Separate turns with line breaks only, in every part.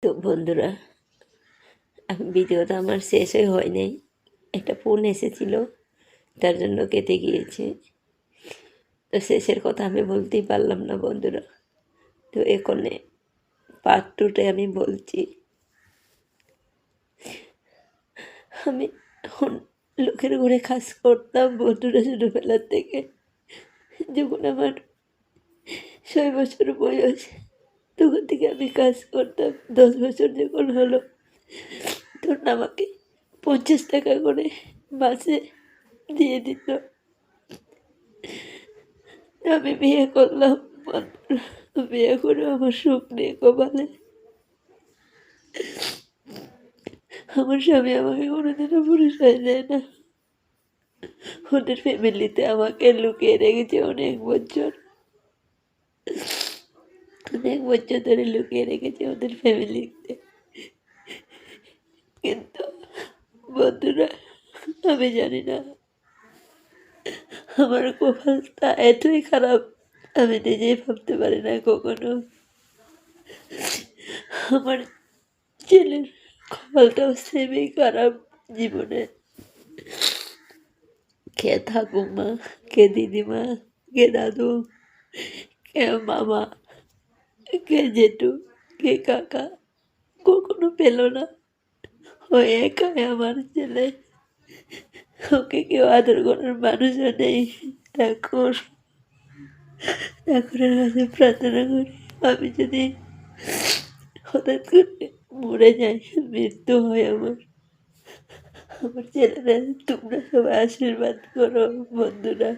তো বন্ধুরা, ভিডিওটা আমার শেষই হয় নাই, একটা ফোন এসেছিল, তার জন্য কেটে গিয়েছে। তো শেষের কথা আমি বলতেই পারলাম না বন্ধুরা। তো এখানে পার্ট টুতে আমি বলছি। আমি লোকের ঘরে কাজ করতাম বন্ধুরা ছোটোবেলার থেকে। যখন আমার 6 বছর বয়স, তখন থেকে আমি কাজ করতাম। 10 বছর যখন হলো, তখন আমাকে 50 টাকা করে মাসে দিয়ে দিত। আমি বিয়ে করলাম, বিয়ে করে আমার সুখ নেই কপালে। আমার স্বামী আমাকে কোনোদিনও পরিচয় দেয় না। ওদের ফ্যামিলিতে আমাকে লুকিয়ে রেখেছে অনেক বছর ধরে লুকিয়ে রেখেছে ওদের ফ্যামিলিতে। কিন্তু বন্ধুরা, আমি জানি না আমার কপালটা এতই খারাপ, আমি নিজেই ভাবতে পারি না কখনো। আমার ছেলের কপালটাও সেমই খারাপ। জীবনে কে ঠাকুমা, কে দিদিমা, কে দাদু, কে মামা, কে জেঠু, কে কাকা কখনো পেল না। ও একাই আমার ছেলে, ওকে কেউ আদর করার মানুষও নেই। ঠাকুর ঠাকুরের কাছে প্রার্থনা করি, আমি যদি হঠাৎ করে মরে যাই, মৃত্যু হয় আমার ছেলেরা, তোমরা সবাই আশীর্বাদ করো বন্ধুরা।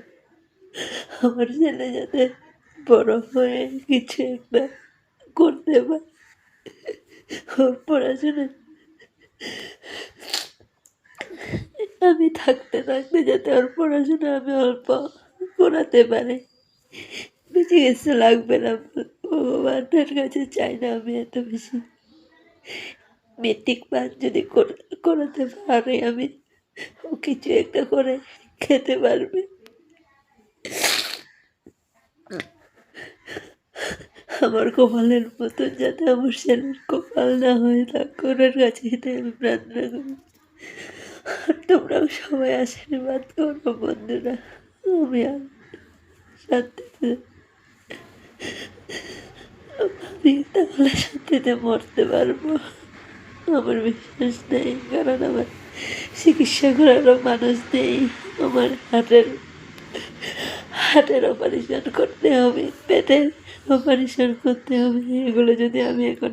আমার ছেলে যাতে বড় হয়ে কিছু একটা করতে পারে, ওর পড়াশোনা আমি থাকতে যাতে ওর পড়াশোনা আমি অল্প করাতে পারি। বেশি কিছু লাগবে না, ভগবানের কাছে চাই না আমি এত বেশি। মেট্রিক পাস যদি করাতে পারি আমি, ও কিছু একটা করে খেতে পারবে। আমার কপালের মতন যাতে আমার ছেলের কপাল না হয়, ঠাকুরের কাছে এটাই আমি প্রার্থনা করি। আর তোমরাও সবাই আশীর্বাদ করো বন্ধুরা, আমি আর শান্তিতে, আমি তাহলে শান্তিতে মরতে পারবো। আমার বিশ্বাস নেই, কারণ আমার চিকিৎসা করারও মানুষ নেই। আমার হার্টের অপারেশন করতে হবে, পেটের অপারেশন করতে হবে। এগুলো যদি আমি এখন